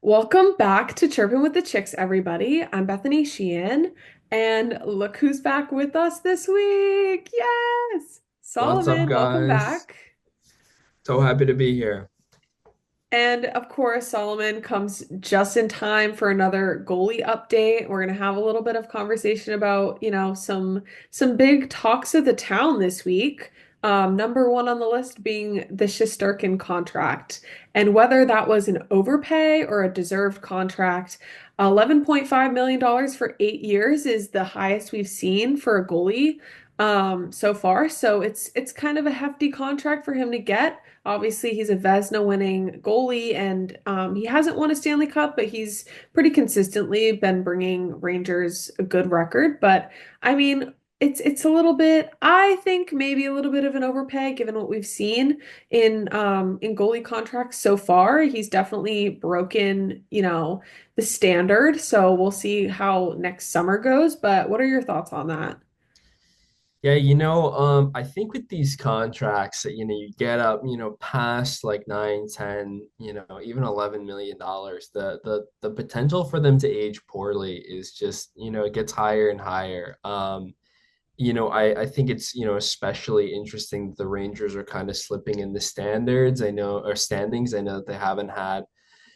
Welcome back to Chirpin with the Chicks, everybody. I'm Bethany Sheehan, and look who's back with us this week. Yes! What's up, Solomon, welcome guys? back. So happy to be here. And of course, Solomon comes just in time for another goalie update. We're going to have a little bit of conversation about, some big talks of the town this week. Number one on the list being the Shesterkin contract and whether that was an overpay or a deserved contract. $11.5 million for 8 years is the highest we've seen for a goalie so far. So it's kind of a hefty contract for him to get. Obviously, he's a Vezina winning goalie, and he hasn't won a Stanley Cup, but he's pretty consistently been bringing Rangers a good record. But I mean, it's a little bit, I think maybe a little bit of an overpay given what we've seen in goalie contracts so far. He's definitely broken, the standard. So we'll see how next summer goes. But what are your thoughts on that? Yeah, I think with these contracts that, you get up, past like 9, 10, even $11 million, the potential for them to age poorly is just, it gets higher and higher. I think it's, especially interesting that the Rangers are kind of slipping in the standards. I know, or standings. I know that they haven't had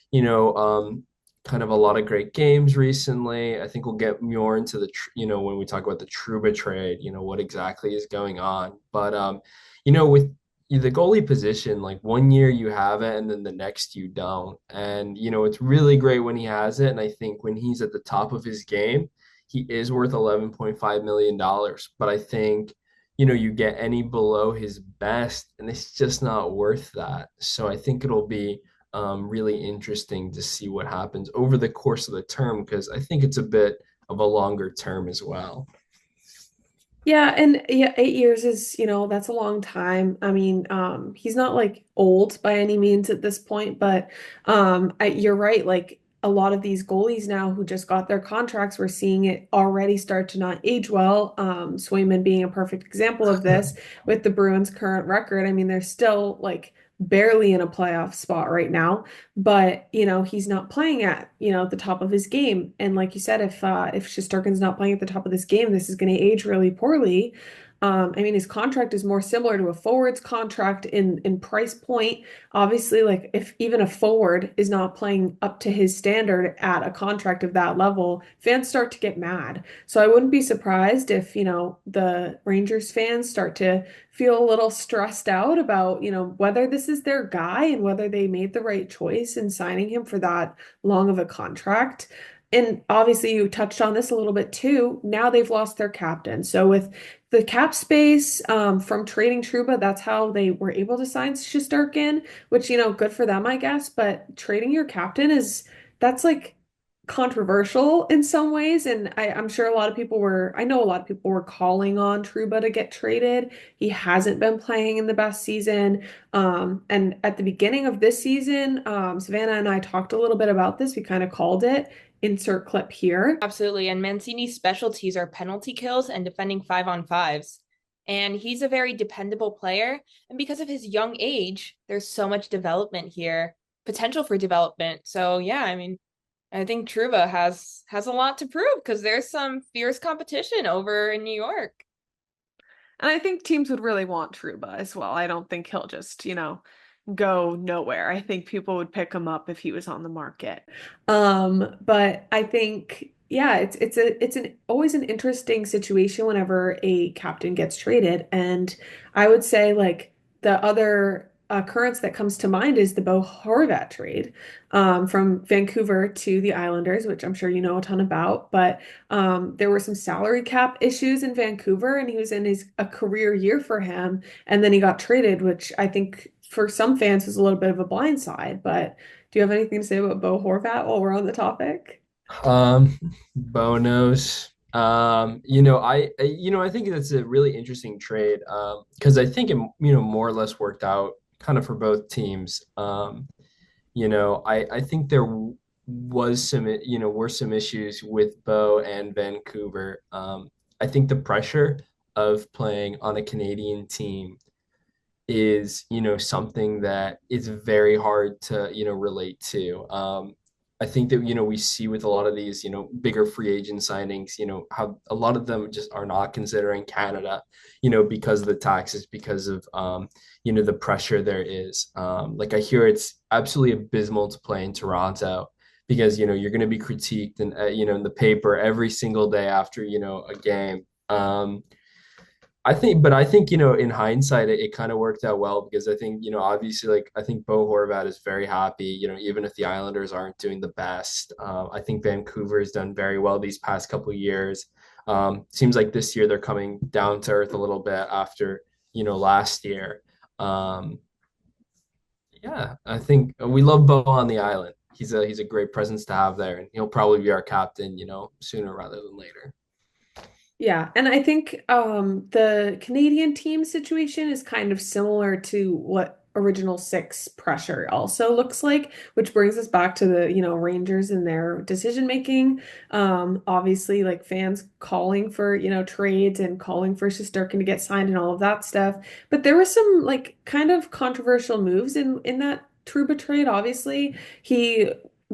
you know, kind of a lot of great games recently. I think we'll get more into when we talk about the Truba trade, what exactly is going on. But, with the goalie position, like one year you have it and then the next you don't. And, it's really great when he has it. And I think when he's at the top of his game, he is worth $11.5 million. But I think, you get any below his best, and it's just not worth that. So I think it'll be really interesting to see what happens over the course of the term because I think it's a bit of a longer term as well. Yeah, and yeah, 8 years is, that's a long time. I mean, he's not like old by any means at this point, but you're right. Like a lot of these goalies now who just got their contracts, we're seeing it already start to not age well. Swayman being a perfect example of this with the Bruins' current record. I mean, they're still like barely in a playoff spot right now, but he's not playing at the top of his game. And like you said, if Shesterkin's not playing at the top of this game, this is going to age really poorly. I mean, his contract is more similar to a forward's contract in price point. Obviously, like if even a forward is not playing up to his standard at a contract of that level, fans start to get mad. So I wouldn't be surprised if, the Rangers fans start to feel a little stressed out about, whether this is their guy and whether they made the right choice in signing him for that long of a contract. And obviously, you touched on this a little bit too. Now they've lost their captain. So with the cap space from trading Truba, that's how they were able to sign Shesterkin, which, good for them, I guess. But trading your captain that's like controversial in some ways. And I'm sure I know a lot of people were calling on Truba to get traded. He hasn't been playing in the best season. And at the beginning of this season, Savannah and I talked a little bit about this. We kind of called it. Insert clip here. Absolutely. And Mancini's specialties are penalty kills and defending 5-on-5s. And he's a very dependable player. And because of his young age, there's so much development here, potential for development. So yeah, I mean, I think Truba has a lot to prove because there's some fierce competition over in New York. And I think teams would really want Truba as well. I don't think he'll just, go nowhere. I think people would pick him up if he was on the market. But I think, yeah, it's an always an interesting situation whenever a captain gets traded. And I would say like the other occurrence that comes to mind is the Bo Horvat trade from Vancouver to the Islanders, which I'm sure you know a ton about. But there were some salary cap issues in Vancouver, and he was in a career year for him, and then he got traded, which I think for some fans was a little bit of a blindside. But do you have anything to say about Bo Horvat while we're on the topic? Um, Bonos. I think that's a really interesting trade. Because I think it, more or less worked out kind of for both teams. I think there was some, were some issues with Bo and Vancouver. I think the pressure of playing on a Canadian team is, something that is very hard to, relate to. I think that, we see with a lot of these, bigger free agent signings, how a lot of them just are not considering Canada, because of the taxes, because of, the pressure there is. Like I hear it's absolutely abysmal to play in Toronto because, you're going to be critiqued and, in the paper every single day after, a game. I think, in hindsight, it kind of worked out well because I think, obviously, like, I think Bo Horvat is very happy, even if the Islanders aren't doing the best. I think Vancouver has done very well these past couple of years. Seems like this year they're coming down to earth a little bit after, last year. Um, yeah, I think we love Bo on the island. He's a great presence to have there, and he'll probably be our captain, sooner rather than later. Yeah, and I think the Canadian team situation is kind of similar to what Original Six pressure also looks like, which brings us back to the, Rangers and their decision making. Obviously, like fans calling for, trades and calling for Shesterkin to get signed and all of that stuff. But there were some like kind of controversial moves in that Trouba trade. Obviously, he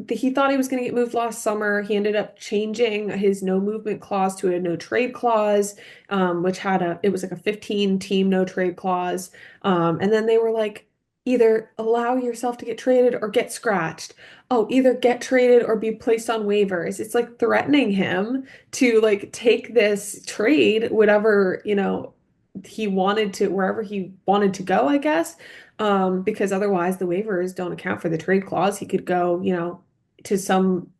he thought he was going to get moved last summer. He ended up changing his no movement clause to a no trade clause, which had it was like a 15 team no trade clause. And then they were like, either allow yourself to get traded or get scratched. Oh, either get traded or be placed on waivers. It's like threatening him to like take this trade, whatever, he wanted to, wherever he wanted to go, I guess. Because otherwise the waivers don't account for the trade clause. He could go, to some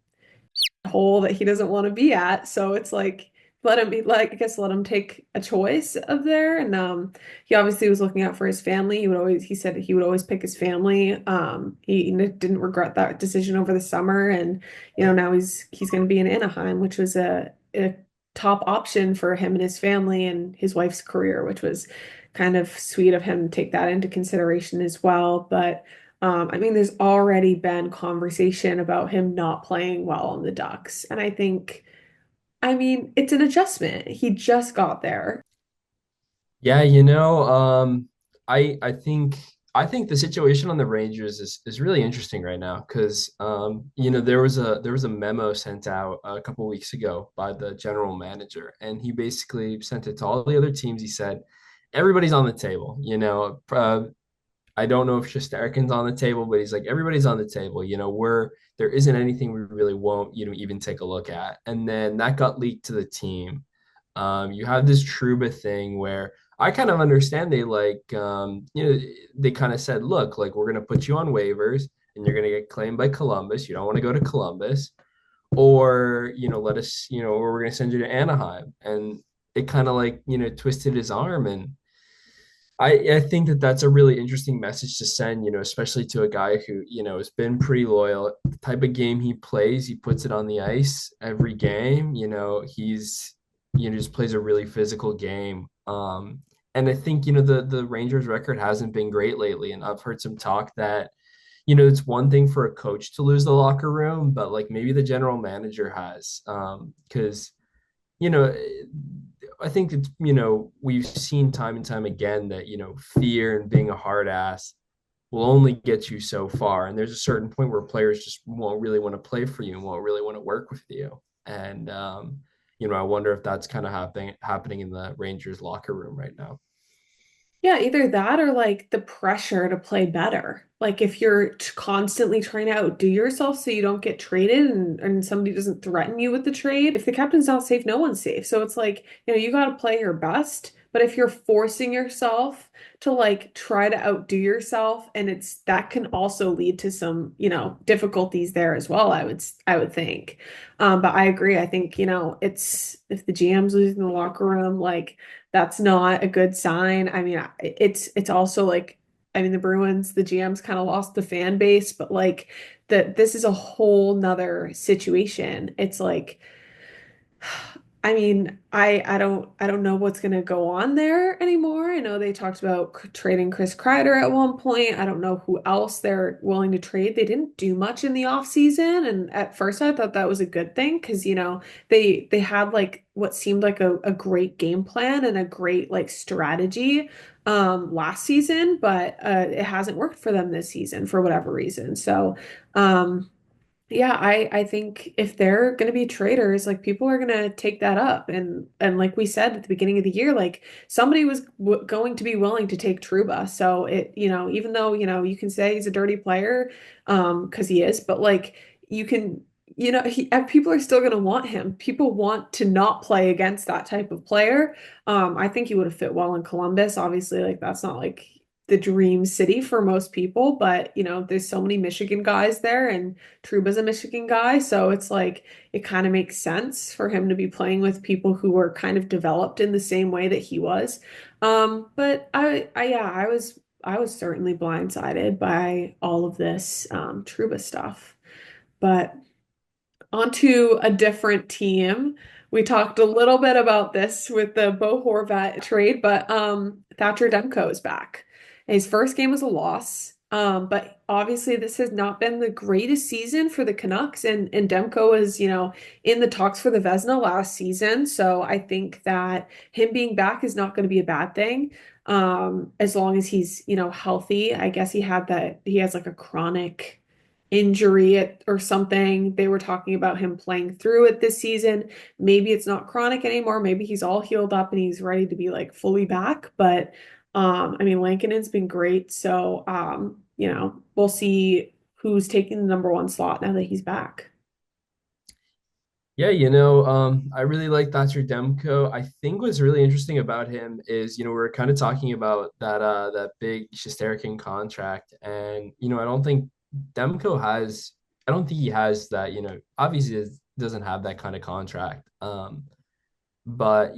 hole that he doesn't want to be at. So it's like let him be like I guess let him take a choice of there. And he obviously was looking out for his family. He said he would always pick his family. He didn't regret that decision over the summer. And now he's going to be in Anaheim, which was a top option for him and his family and his wife's career, which was kind of sweet of him to take that into consideration as well. But I mean, there's already been conversation about him not playing well on the Ducks. And I mean, it's an adjustment. He just got there. Yeah, I think the situation on the Rangers is really interesting right now because there was a memo sent out a couple weeks ago by the general manager, and he basically sent it to all the other teams. He said, everybody's on the table. I don't know if Shesterkin's on the table, but he's like, everybody's on the table. There isn't anything we really won't, even take a look at. And then that got leaked to the team. You have this Trouba thing where I kind of understand they kind of said, look, like we're gonna put you on waivers and you're gonna get claimed by Columbus. You don't want to go to Columbus, or let us, or we're gonna send you to Anaheim. And it kind of like twisted his arm, and I think that that's a really interesting message to send, especially to a guy who, has been pretty loyal. The type of game he plays, he puts it on the ice every game. He's, just plays a really physical game. And I think, the Rangers record hasn't been great lately. And I've heard some talk that, it's one thing for a coach to lose the locker room, but like maybe the general manager has. Because you know, I think it's, we've seen time and time again that, fear and being a hard ass will only get you so far. And there's a certain point where players just won't really want to play for you and won't really want to work with you. And, I wonder if that's kind of happening in the Rangers locker room right now. Yeah, either that or like the pressure to play better. Like if you're constantly trying to outdo yourself so you don't get traded and somebody doesn't threaten you with the trade. If the captain's not safe, no one's safe. So it's like, you got to play your best. But if you're forcing yourself to like try to outdo yourself, and it's that can also lead to some, difficulties there as well, I would think. But I agree. I think, it's if the GM's losing the locker room, like that's not a good sign. I mean, it's also like, I mean, the Bruins, the GM's kind of lost the fan base, but like that this is a whole nother situation. It's like I mean, I don't know what's going to go on there anymore. I know they talked about trading Chris Kreider at one point. I don't know who else they're willing to trade. They didn't do much in the off season, and at first I thought that was a good thing because they had like what seemed like a great game plan and a great like strategy last season, but it hasn't worked for them this season for whatever reason. So um Yeah, I think if they're going to be traders, like people are going to take that up, and like we said at the beginning of the year, like somebody was w going to be willing to take Truba. So it, even though, you can say he's a dirty player, because he is, but like you can, people are still going to want him. People want to not play against that type of player. I think he would have fit well in Columbus. Obviously, like that's not like the dream city for most people, but there's so many Michigan guys there, and Truba's a Michigan guy, so it's like it kind of makes sense for him to be playing with people who were kind of developed in the same way that he was. But yeah, I was certainly blindsided by all of this Truba stuff. But onto a different team. We talked a little bit about this with the Bo Horvat trade, but Thatcher Demko is back. His first game was a loss, but obviously this has not been the greatest season for the Canucks, and Demko was, in the talks for the Vezina last season. So I think that him being back is not going to be a bad thing. As long as he's, healthy. I guess he has like a chronic or something. They were talking about him playing through it this season. Maybe it's not chronic anymore. Maybe he's all healed up and he's ready to be like fully back. But I mean, Lankinen's been great. So we'll see who's taking the number one slot now that he's back. Yeah, I really like Thatcher Demko. I think what's really interesting about him is, we're kind of talking about that big Shesterkin contract, and Demko has, I don't think he has that, obviously doesn't have that kind of contract. But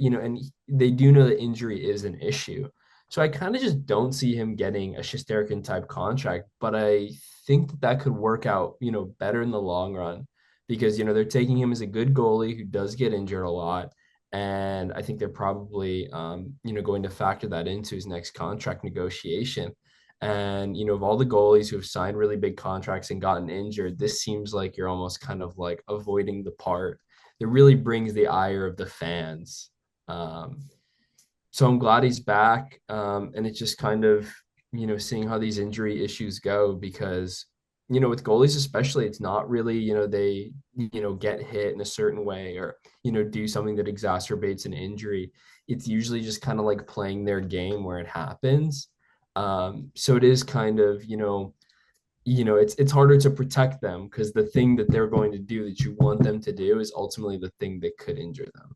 they do know that injury is an issue. So I kind of just don't see him getting a Shesterkin type contract, but I think that could work out, better in the long run because they're taking him as a good goalie who does get injured a lot, and I think they're probably going to factor that into his next contract negotiation. And of all the goalies who have signed really big contracts and gotten injured, this seems like you're almost kind of like avoiding the part that really brings the ire of the fans. Um, so I'm glad he's back. And it's just kind of, seeing how these injury issues go because, with goalies especially, it's not really, they, get hit in a certain way or, do something that exacerbates an injury. It's usually just kind of like playing their game where it happens. So it is kind of, it's harder to protect them because the thing that they're going to do that you want them to do is ultimately the thing that could injure them.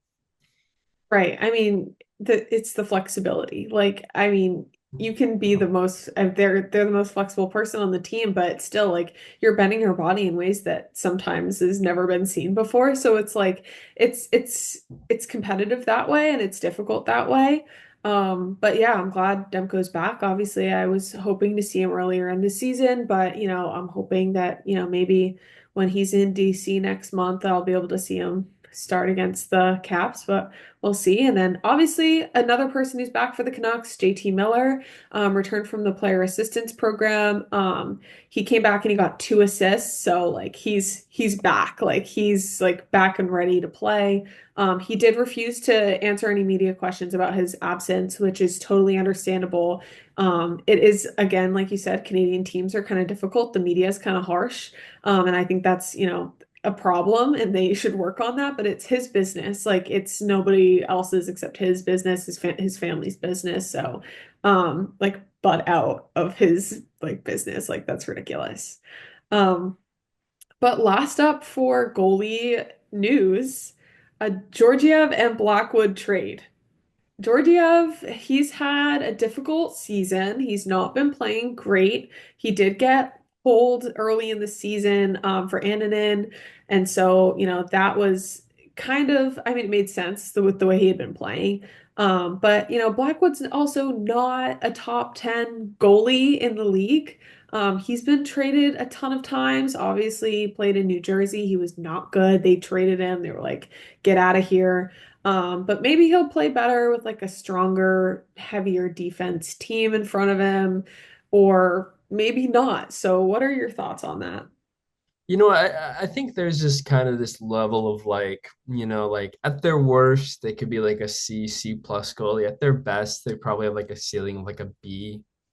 Right. I mean, it's the flexibility. Like, I mean, you can be the most they're the most flexible person on the team, but still like you're bending your body in ways that sometimes has never been seen before. So it's like it's competitive that way and it's difficult that way. But yeah, I'm glad Demko's back. Obviously, I was hoping to see him earlier in the season, but I'm hoping that, maybe when he's in DC next month, I'll be able to see him start against the Caps, but we'll see. And then obviously another person who's back for the Canucks, JT Miller, returned from the player assistance program. He came back and he got 2 assists. So like he's back. Like he's like back and ready to play. He did refuse to answer any media questions about his absence, which is totally understandable. It is again, like you said, Canadian teams are kind of difficult. The media is kind of harsh. And I think that's, a problem and they should work on that, but it's his business. Like it's nobody else's except his business, his family's business. So like butt out of his like business. Like that's ridiculous. Um but last up for goalie news, a Georgiev and Blackwood trade. Georgiev, he's had a difficult season. He's not been playing great. He did get pulled early in the season for Annunen. And so, that was kind of, I mean, it made sense with the way he had been playing. But, Blackwood's also not a top 10 goalie in the league. He's been traded a ton of times. Obviously, he played in New Jersey. He was not good. They traded him. They were like, get out of here. But maybe he'll play better with like a stronger, heavier defense team in front of him, or maybe not. So, what are your thoughts on that? I think there's just kind of this level of like, like at their worst, they could be like a C plus goalie. At their best, they probably have like a ceiling of like a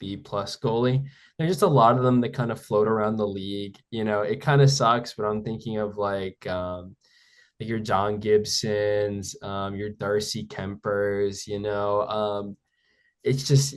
B plus goalie. There's just a lot of them that kind of float around the league. It kind of sucks, but I'm thinking of like your John Gibsons, your Darcy Kempers, it's just,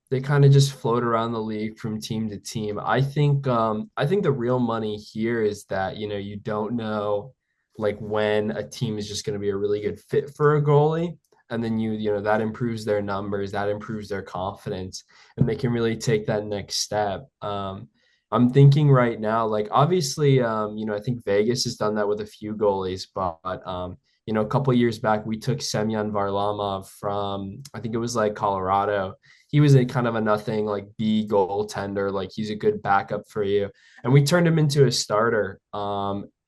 they kind of just float around the league from team to team. I think the real money here is that, you don't know like when a team is just going to be a really good fit for a goalie. And then that improves their numbers, that improves their confidence, and they can really take that next step. I'm thinking right now, like obviously, I think Vegas has done that with a few goalies, but a couple years back, we took Semyon Varlamov from, I think it was like Colorado. He was a kind of a nothing like B goaltender, like he's a good backup for you, and we turned him into a starter.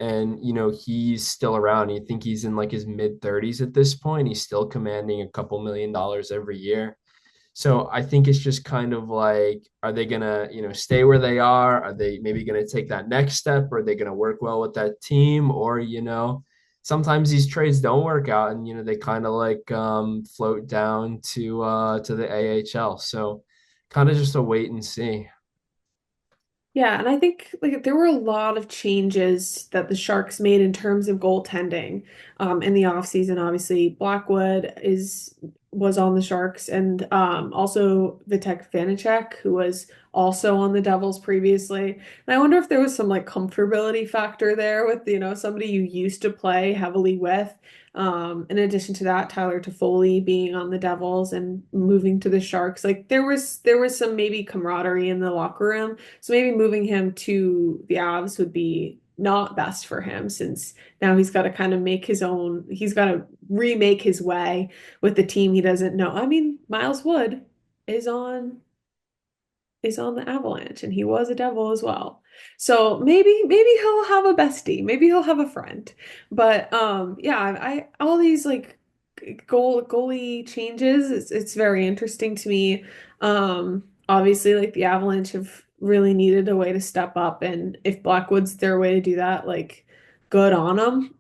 And he's still around. You think he's in like his mid 30s at this point. He's still commanding a couple $1 million every year. So I think it's just kind of like, are they gonna, stay where they are? Are they maybe gonna take that next step? Are they gonna work well with that team? Or, sometimes these trades don't work out and they kind of like float down to the AHL. So kind of just a wait and see. Yeah, and I think like there were a lot of changes that the Sharks made in terms of goaltending in the offseason. Obviously, Blackwood was on the Sharks and also Vitek Vanacek, who was also on the Devils previously. And I wonder if there was some like comfortability factor there with, somebody you used to play heavily with. In addition to that, Tyler Toffoli being on the Devils and moving to the Sharks, like there was some maybe camaraderie in the locker room. So maybe moving him to the Avs would be not best for him since now he's got to kind of he's got to remake his way with the team he doesn't know. I mean, Miles Wood is on is on the Avalanche and he was a Devil as well. So maybe he'll have a bestie. Maybe he'll have a friend. But yeah, I all these like goalie changes, it's very interesting to me. Obviously like the Avalanche have really needed a way to step up and if Blackwood's their way to do that, like good on them.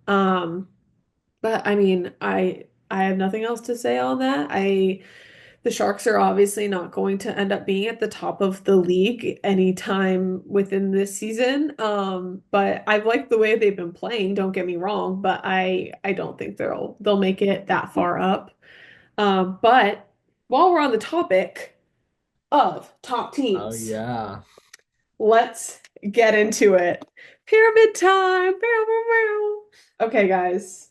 But I mean, I have nothing else to say on that. The Sharks are obviously not going to end up being at the top of the league anytime within this season. But I've liked the way they've been playing, don't get me wrong, but I don't think they'll make it that far up. But while we're on the topic of top Oh teams, yeah. let's get into it. Pyramid time. Bow, bow, bow. Okay, guys.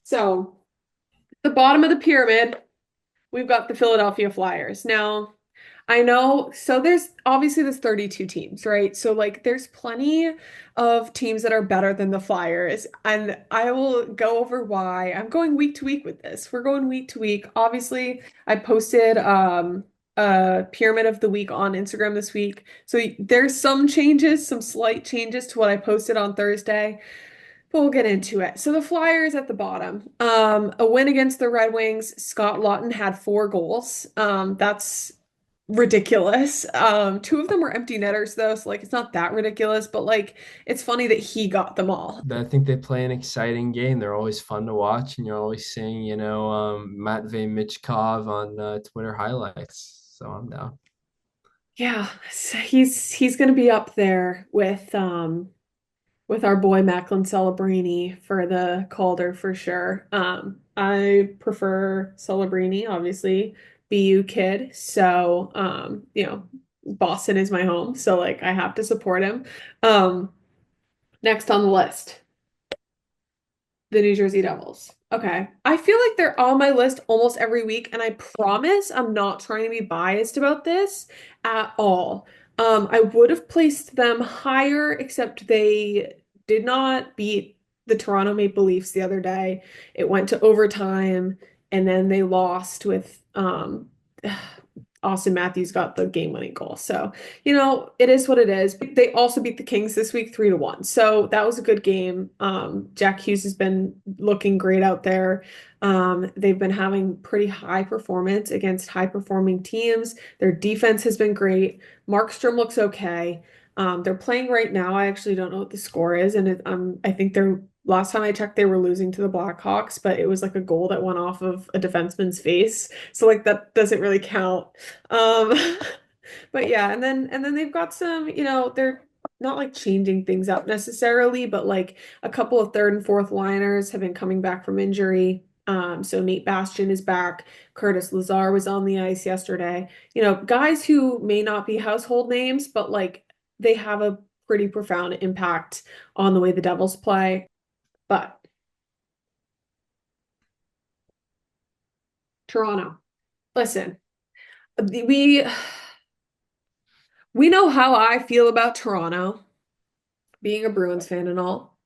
So, the bottom of the pyramid, we've got the Philadelphia Flyers. Now, I know, so there's 32 teams, right? So like there's plenty of teams that are better than the Flyers, and I will go over why. I'm going week to week with this. We're going week to week. Obviously, I posted a pyramid of the week on Instagram this week. So there's some changes, some slight changes to what I posted on Thursday. But we'll get into it. So the Flyers at the bottom. A win against the Red Wings. Scott Laughton had 4 goals. That's ridiculous. Two of them were empty netters though, so like it's not that ridiculous, but like it's funny that he got them all. I think they play an exciting game. They're always fun to watch, and you're always seeing, Matvey Michkov on Twitter highlights. So I'm down. Yeah, so he's gonna be up there with our boy Macklin Celebrini for the Calder for sure. I prefer Celebrini, obviously, BU kid. So, Boston is my home, so like I have to support him. Um, Next on the list, the New Jersey Devils. Okay. I feel like they're on my list almost every week, and I promise I'm not trying to be biased about this at all. I would have placed them higher, except they did not beat the Toronto Maple Leafs the other day. It went to overtime, and then they lost with Austin Matthews got the game-winning goal. So, it is what it is. They also beat the Kings this week 3-1. So that was a good game. Jack Hughes has been looking great out there. They've been having pretty high performance against high-performing teams. Their defense has been great. Markstrom looks okay. They're playing right now. I actually don't know what the score is, and I think they're last time I checked, they were losing to the Blackhawks, but it was like a goal that went off of a defenseman's face. So like that doesn't really count. Um, but yeah, and then they've got some, they're not like changing things up necessarily, but like a couple of third and fourth liners have been coming back from injury. So Nate Bastian is back. Curtis Lazar was on the ice yesterday. Guys who may not be household names, but like they have a pretty profound impact on the way the Devils play. But Toronto, listen, we we know how I feel about Toronto, being a Bruins fan and all.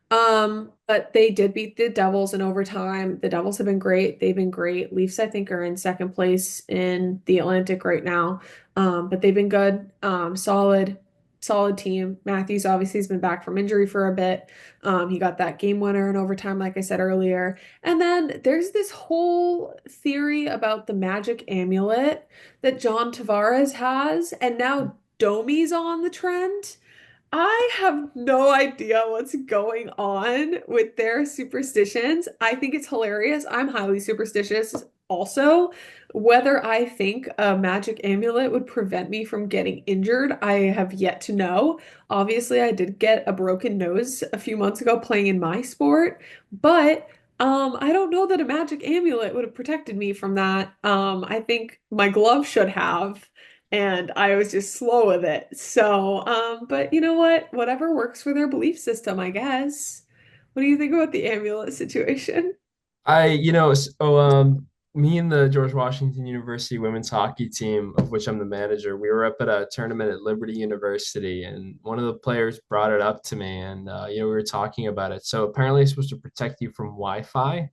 But they did beat the Devils in overtime. The Devils have been great. They've been great. Leafs, I think, are in second place in the Atlantic right now. But they've been good. Solid team. Matthews obviously has been back from injury for a bit. He got that game winner in overtime, like I said earlier. And then there's this whole theory about the magic amulet that John Tavares has, and now Domi's on the trend. I have no idea what's going on with their superstitions. I think it's hilarious. I'm highly superstitious also. Whether I think a magic amulet would prevent me from getting injured, I have yet to know. Obviously, I did get a broken nose a few months ago playing in my sport, but I don't know that a magic amulet would have protected me from that. I think my glove should have and I was just slow with it. So, but you know what? Whatever works for their belief system, I guess. What do you think about the amulet situation? Me and the George Washington University women's hockey team, of which I'm the manager, we were up at a tournament at Liberty University, and one of the players brought it up to me, and we were talking about it. So apparently, it's supposed to protect you from Wi-Fi.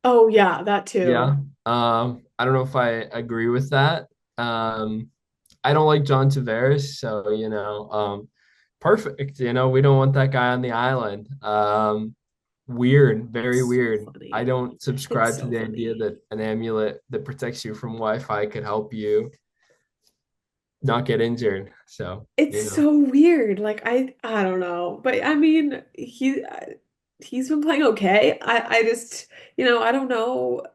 Oh yeah, that Yeah. too. I don't know if I agree with that. I don't like John Tavares, so perfect. We don't want that guy on the island. Weird, very So weird. I funny. don't It's subscribe to so the idea funny. that an amulet that protects you from Wi-Fi could help you not get injured. So, It's so weird. Like I don't know, but I mean he's been playing okay. I just I don't know.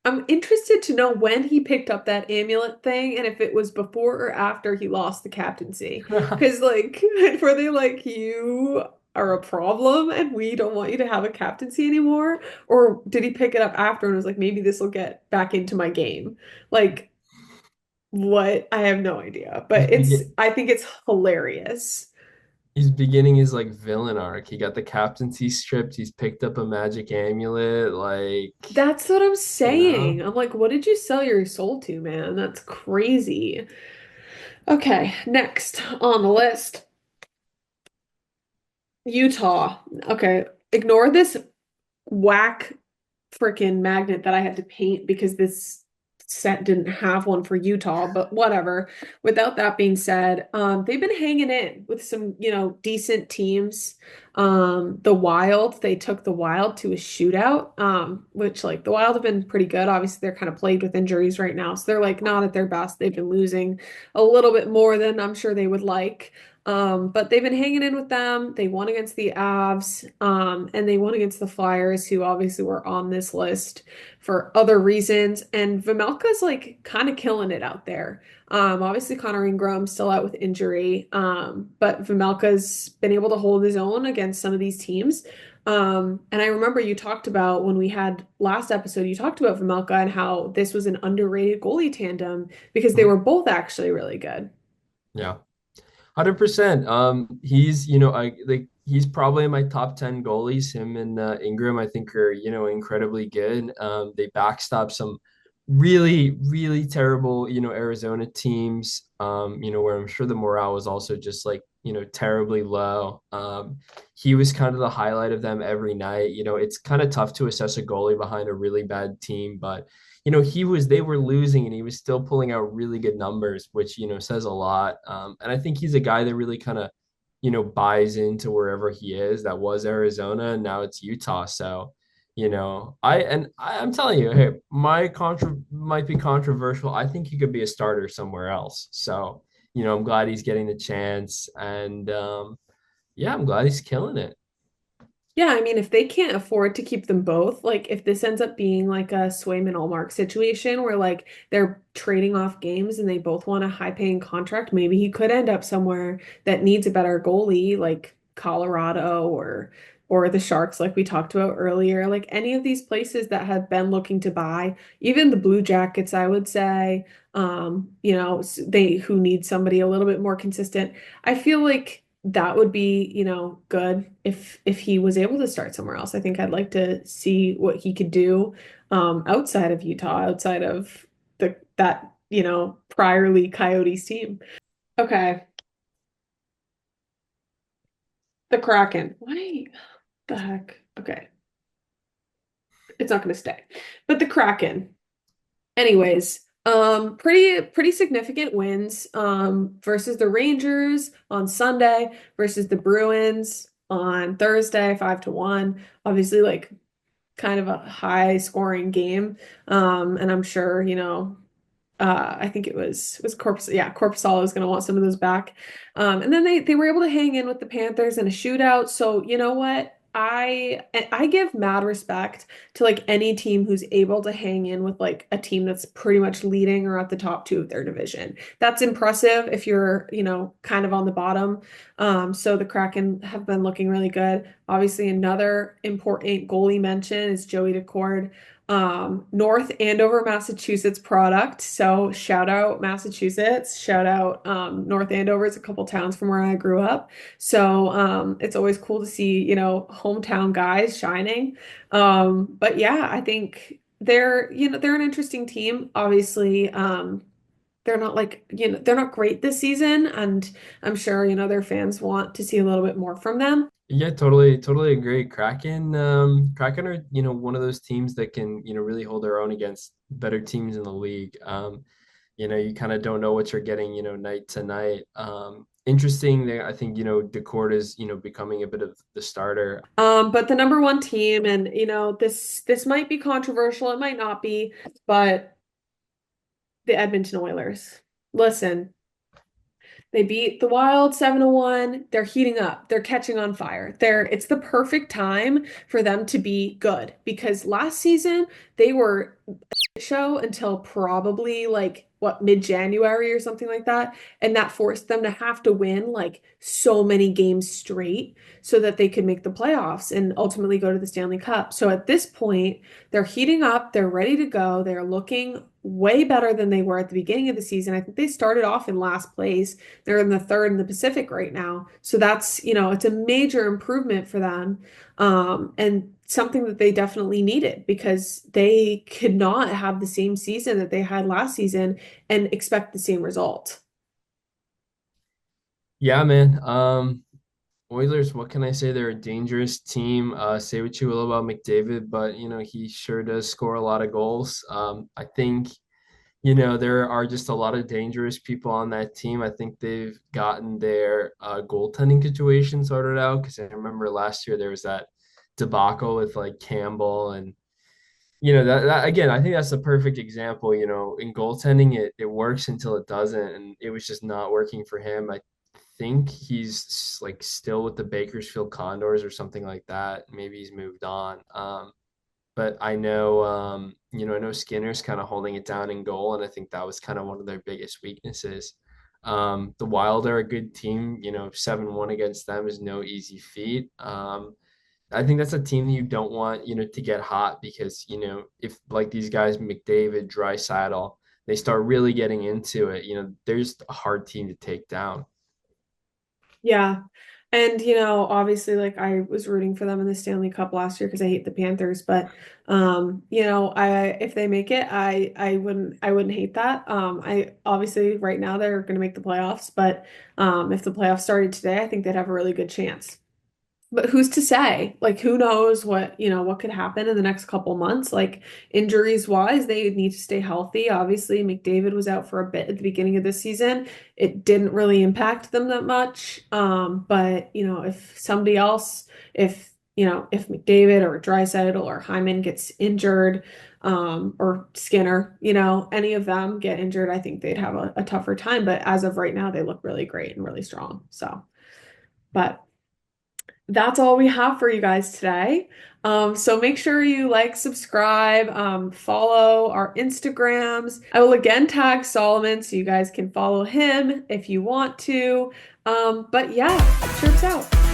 I'm interested to know when he picked up that amulet thing and if it was before or after he lost the captaincy. Because, like, were they like, you are a problem and we don't want you to have a captaincy anymore? Or did he pick it up after and was like, maybe this will get back into my game? Like, what? I have no idea. he's But begin I think it's hilarious. he's beginning his like villain arc. He got the captaincy stripped. He's picked up a magic amulet. Like, That's what I'm you saying. know, I'm like, what did you sell your soul to, man? That's crazy. Okay, next on the list. Utah. Okay. Ignore this whack freaking magnet that I had to paint because this set didn't have one for Utah, but whatever. Without that being said, they've been hanging in with some, decent teams. The Wild, they took the Wild to a shootout, which like the Wild have been pretty good. Obviously, they're kind of plagued with injuries right now, so they're like not at their best. They've been losing a little bit more than I'm sure they would like. But they've been hanging in with them. They won against the Avs, and they won against the Flyers, who obviously were on this list for other reasons. And Vejmelka's like kind of killing it out there. Obviously Connor Ingram's still out with injury, but Vejmelka's been able to hold his own against some of these teams. And I remember you talked about when we had last episode, you talked about Vejmelka and how this was an underrated goalie tandem because they mhm, were both actually really good. yeah. 100%. He's probably in my top 10 goalies. Him and Ingram, I think, are, incredibly good. They backstop some really, really terrible, Arizona teams, where I'm sure the morale was also just like, terribly low. He was kind of the highlight of them every night. It's kind of tough to assess a goalie behind a really bad team, but they were losing and he was still pulling out really good numbers, which, says a lot. And I think he's a guy that really kind of, buys into wherever he is. That was Arizona and now it's Utah. So, I'm telling you, hey, my contra might be controversial. I think he could be a starter somewhere else. So, I'm glad he's getting the chance and, yeah, I'm glad he's killing it. Yeah, I mean, if they can't afford to keep them both, like if this ends up being like a Swayman Allmark situation where like they're trading off games and they both want a high-paying contract, maybe he could end up somewhere that needs a better goalie, like Colorado or the Sharks, like we talked about earlier. Like any of these places that have been looking to buy, even the Blue Jackets, I would say, they who need somebody a little bit more consistent. I feel like that would be, good if he was able to start somewhere else. I think I'd like to see what he could do outside of Utah, outside of priorly Coyotes team. Okay, the Kraken. Why the heck? Okay, it's not going to stay. But the Kraken. Anyways, pretty significant wins versus the Rangers on Sunday versus the Bruins on Thursday, 5-1. Obviously, like kind of a high scoring game. And I'm sure, I think it was Corpus, yeah, Corpusalo is going to want some of those back. And then they were able to hang in with the Panthers in a shootout. So you know what? I give mad respect to like any team who's able to hang in with like a team that's pretty much leading or at the top two of their division. That's impressive if you're, kind of on the bottom. So the Kraken have been looking really good. Obviously, another important goalie mention is Joey Daccord, North Andover, Massachusetts product. So shout out Massachusetts, shout out North Andover. It's a couple towns from where I grew up. So it's always cool to see, hometown guys shining. But yeah, I think they're an interesting team. Obviously, they're not like, they're not great this season, and I'm sure, their fans want to see a little bit more from them. Yeah, totally agree. Kraken are, one of those teams that can, really hold their own against better teams in the league. You kind of don't know what you're getting, night to night. Interesting that I think, Decord is, becoming a bit of the starter. But the number one team, and this might be controversial, it might not be, but the Edmonton Oilers. Listen, they beat the Wild 7-1. They're heating up. They're catching on fire. It's the perfect time for them to be good because last season they were show until probably like what mid-January or something like that, and that forced them to have to win like so many games straight so that they could make the playoffs and ultimately go to the Stanley Cup. So at this point, they're heating up, they're ready to go. They're looking way better than they were at the beginning of the season. I think they started off in last place. They're in the third in the Pacific right now. So that's, it's a major improvement for them. And something that they definitely needed because they could not have the same season that they had last season and expect the same result. Yeah, man. Oilers, what can I say? They're a dangerous team. Say what you will about McDavid, but he sure does score a lot of goals. I think, there are just a lot of dangerous people on that team. I think they've gotten their goaltending situation sorted out because I remember last year there was that debacle with like Campbell and that again, I think that's the perfect example. In goaltending, it works until it doesn't, and it was just not working for him. I think he's like still with the Bakersfield Condors or something like that. Maybe he's moved on. But I know Skinner's kind of holding it down in goal, and I think that was kind of one of their biggest weaknesses. The Wild are a good team. 7-1 against them is no easy feat. I think that's a team that you don't want, to get hot because, if like these guys, McDavid, Draisaitl, they start really getting into it, they're just a hard team to take down. Yeah. And obviously like I was rooting for them in the Stanley Cup last year because I hate the Panthers, but I if they make it, I wouldn't hate that. I obviously right now they're going to make the playoffs, but if the playoffs started today, I think they'd have a really good chance. But who's to say? Like, who knows what could happen in the next couple months? Like, injuries wise, they need to stay healthy. Obviously, McDavid was out for a bit at the beginning of this season. It didn't really impact them that much. But, if somebody else, if McDavid or Draisaitl or Hyman gets injured, or Skinner, any of them get injured, I think they'd have a tougher time. But as of right now, they look really great and really strong. So, but that's all we have for you guys today. So make sure you like, subscribe, follow our Instagrams. I will again tag Solomon so you guys can follow him if you want to. But yeah, chirps out.